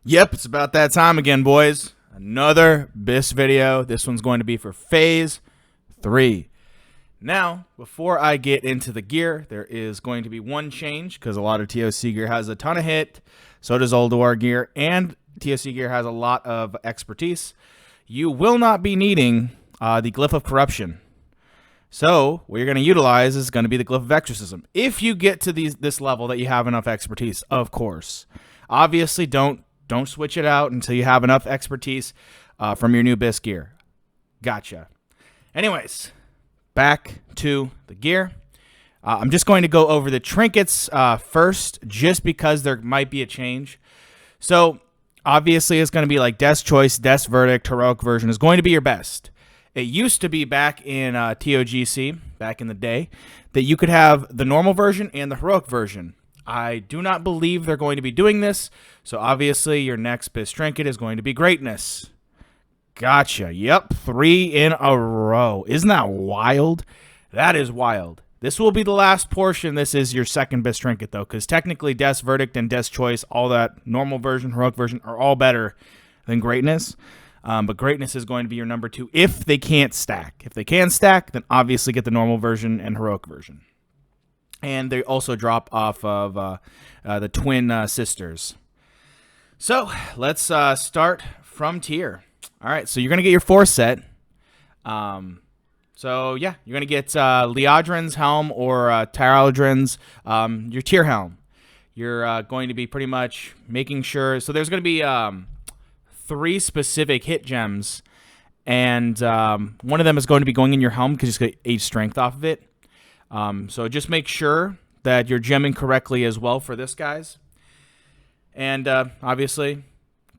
Yep, it's about that time again, boys. Another BIS video. This one's going to be for Phase 3. Now, before I get into the gear, there is going to be one change because a lot of TOC gear has a ton of hit. So does Ulduar gear, and TOC gear has a lot of expertise. You will not be needing the Glyph of Corruption. So what you're going to utilize is going to be the Glyph of Exorcism. If you get to this level that you have enough expertise, of course. Obviously, don't switch it out until you have enough expertise from your new BIS gear. Gotcha. Anyways, back to the gear. I'm just going to go over the trinkets first, just because there might be a change. So, obviously, it's going to be like Death's Choice, Death's Verdict, Heroic version is going to be your best. It used to be back in TOGC, back in the day, that you could have the normal version and the Heroic version. I do not believe they're going to be doing this, so obviously your next BIS trinket is going to be Greatness. Gotcha. Yep, 3 in a row. Isn't that wild? That is wild. This will be the last portion. This is your second BIS trinket, though, because technically Death's Verdict and Death's Choice, all that normal version, Heroic version, are all better than Greatness. But Greatness is going to be your number 2 if they can't stack. If they can stack, then obviously get the normal version and Heroic version. And they also drop off of the twin sisters. So let's start from tier. All right, so you're going to get your 4 set. So yeah, you're going to get Liadrin's helm or Tyraldrin's, your tier helm. You're going to be pretty much making sure. So there's going to be 3 specific hit gems. And one of them is going to be going in your helm because you get 8 strength off of it. So just make sure that you're gemming correctly as well for this, guys. And obviously,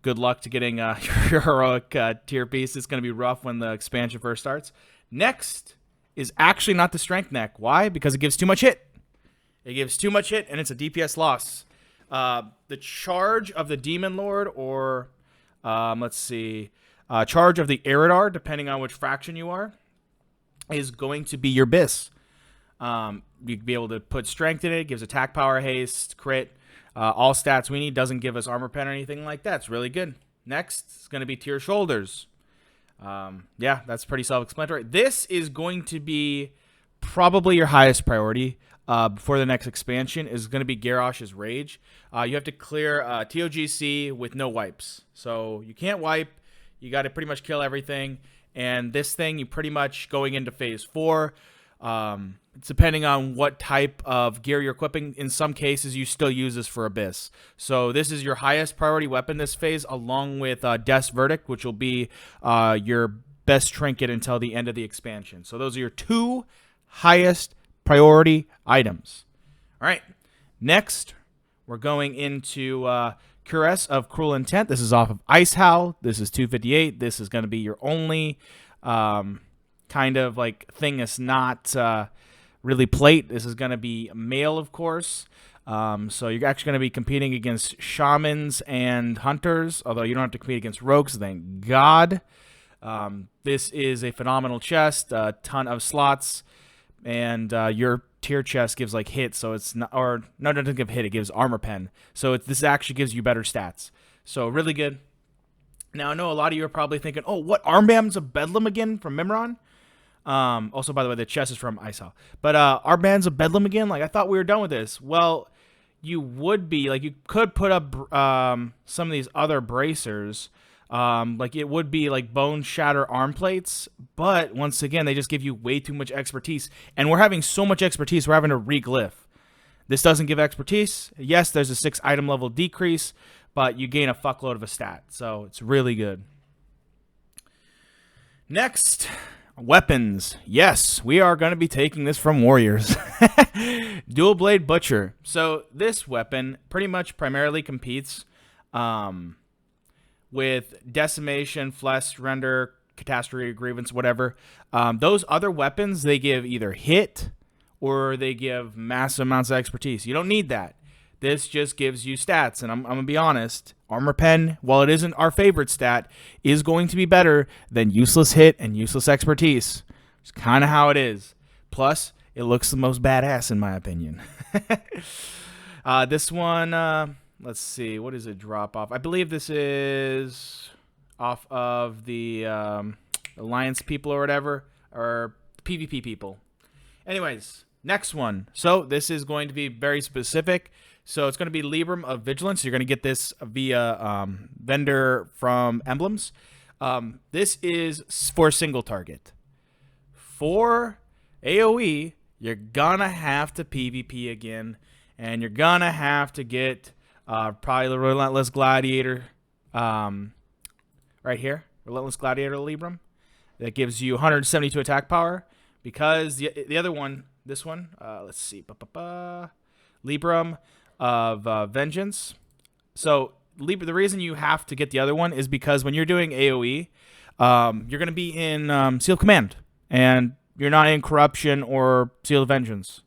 good luck to getting your heroic tier piece. It's going to be rough when the expansion first starts. Next is actually not the strength neck. Why? Because it gives too much hit. It gives too much hit, and it's a DPS loss. The charge of the Demon Lord, or let's see, charge of the Eridar, depending on which faction you are, is going to be your BIS. You'd be able to put strength in it. It gives attack, power, haste, crit, all stats we need. Doesn't give us armor pen or anything like that. It's really good. Next is going to be tier shoulders. Yeah, that's pretty self-explanatory. This is going to be probably your highest priority before the next expansion. Is going to be Garrosh's Rage. You have to clear TOGC with no wipes. So you can't wipe. You got to pretty much kill everything. And this thing, you pretty much going into phase 4. It's depending on what type of gear you're equipping. In some cases, you still use this for Abyss. So this is your highest priority weapon this phase, along with Death's Verdict, which will be your best trinket until the end of the expansion. So those are your 2 highest priority items. All right. Next, we're going into Cuirass of Cruel Intent. This is off of Ice Howl. This is 258. This is going to be your only kind of like thing that's not really plate. This is going to be male, of course. So you're actually going to be competing against shamans and hunters, although you don't have to compete against rogues, thank God. This is a phenomenal chest, a ton of slots, and your tier chest gives like hit, so it's not, or no, it doesn't give hit, it gives armor pen. So this actually gives you better stats. So really good. Now, I know a lot of you are probably thinking, oh, what Armbands of Bedlam again from Mimron? Also, by the way, the chest is from Ice Howl. But Armbands of Bedlam again? Like, I thought we were done with this. Well, you would be. Like, you could put up some of these other bracers. Like, it would be, like, Bone Shatter arm plates. But, once again, they just give you way too much expertise. And we're having so much expertise, we're having to re-glyph. This doesn't give expertise. Yes, there's a 6 item level decrease, but you gain a fuckload of a stat. So, it's really good. Next, weapons. Yes, we are going to be taking this from Warriors. Dual Blade Butcher. So this weapon pretty much primarily competes with Decimation, Flesh, Render, Catastrophe, Grievance, whatever. Those other weapons, they give either hit or they give massive amounts of expertise. You don't need that. This just gives you stats, and I'm going to be honest. Armor Pen, while it isn't our favorite stat, is going to be better than useless hit and useless expertise. It's kind of how it is. Plus, it looks the most badass in my opinion. This one, let's see, what is a drop off? I believe this is off of the Alliance people or whatever, or PvP people. Anyways, next one. So this is going to be very specific. So it's going to be Libram of Vigilance. You're going to get this via vendor from Emblems. This is for single target. For AoE, you're going to have to PvP again. And you're going to have to get probably the Relentless Gladiator right here. Relentless Gladiator Libram. That gives you 172 attack power. Because the other one, this one, let's see. Libram of Vengeance. So the reason you have to get the other one is because when you're doing AoE, you're going to be in Seal Command. And you're not in Corruption or Seal of Vengeance.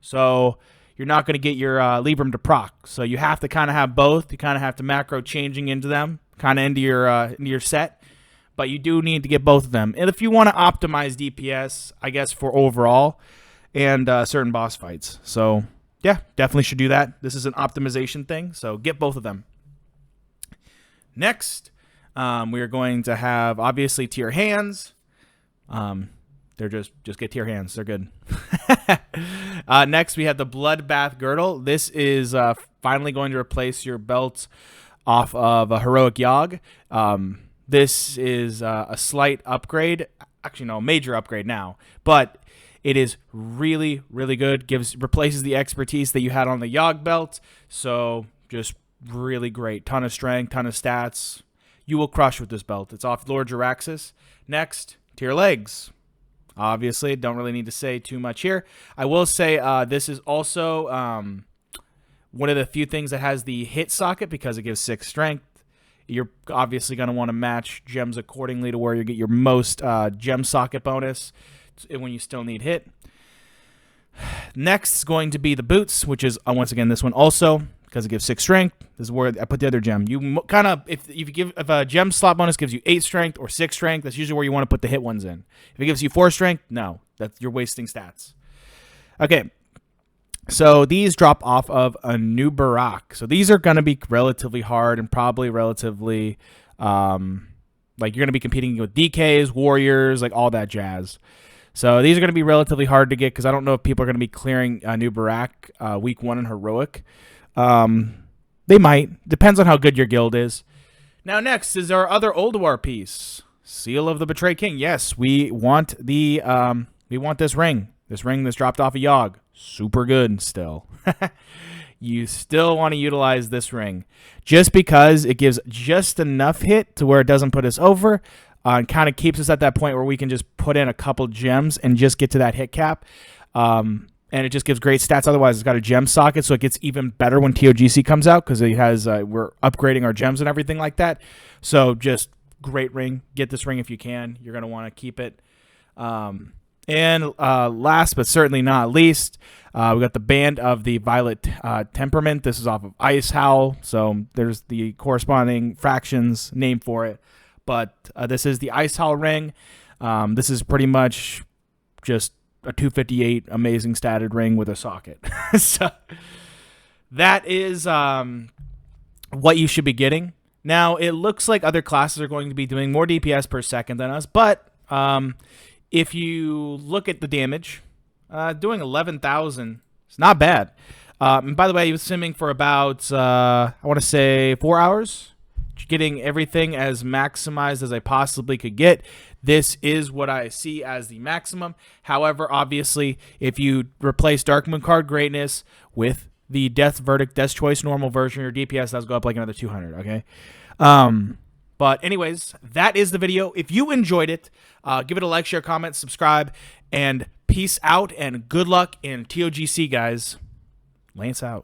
So you're not going to get your Libram to proc. So you have to kind of have both. You kind of have to macro changing into them, kind of into your set. But you do need to get both of them. And if you want to optimize DPS, I guess, for overall and certain boss fights. So, yeah, definitely should do that. This is an optimization thing, so get both of them. Next, we are going to have, obviously, tier hands. They're just get tier hands. They're good. Next, we have the Bloodbath girdle. This is finally going to replace your belt off of a Heroic Yogg. This is a slight upgrade. Actually, no, major upgrade now. But it is really, really good. Replaces the expertise that you had on the Yogg belt. So just really great. Ton of strength, ton of stats. You will crush with this belt. It's off Lord Jaraxxus. Next, tier legs. Obviously, don't really need to say too much here. I will say this is also one of the few things that has the hit socket because it gives 6 strength. You're obviously going to want to match gems accordingly to where you get your most gem socket bonus when you still need hit. Next is going to be the boots, which is, once again, this one also, because it gives 6 strength. This is where I put the other gem. You kind of, if a gem slot bonus gives you 8 strength or 6 strength, that's usually where you want to put the hit ones in. If it gives you 4 strength, no, you're wasting stats. Okay. So these drop off of a new Barak. So these are going to be relatively hard and probably relatively, like you're going to be competing with DKs, warriors, like all that jazz. So these are going to be relatively hard to get because I don't know if people are going to be clearing a new Barak week 1 in Heroic. They might. Depends on how good your guild is. Now next is our other Old War piece. Seal of the Betrayed King. Yes, we want the we want this ring. This ring that's dropped off of Yogg. Super good still. You still want to utilize this ring. Just because it gives just enough hit to where it doesn't put us over. And kind of keeps us at that point where we can just put in a couple gems and just get to that hit cap. And it just gives great stats. Otherwise, it's got a gem socket, so it gets even better when TOGC comes out because it has we're upgrading our gems and everything like that. So just great ring. Get this ring if you can. You're going to want to keep it. And last but certainly not least, we got the Band of the Violet Temperament. This is off of Ice Howl, so there's the corresponding fractions name for it. But this is the Ice Howl ring. This is pretty much just a 258 amazing statted ring with a socket. So that is what you should be getting. Now, it looks like other classes are going to be doing more DPS per second than us, but if you look at the damage, doing 11,000 is not bad. And by the way, he was simming for about, I want to say 4 hours, getting everything as maximized as I possibly could get. This is what I see as the maximum. However, obviously, if you replace Dark Moon Card Greatness with the Death Verdict, Death Choice normal version, your DPS does go up like another 200, okay? But anyways, that is the video. If you enjoyed it, give it a like, share, comment, subscribe, and peace out, and good luck in TOGC, guys. Lance out.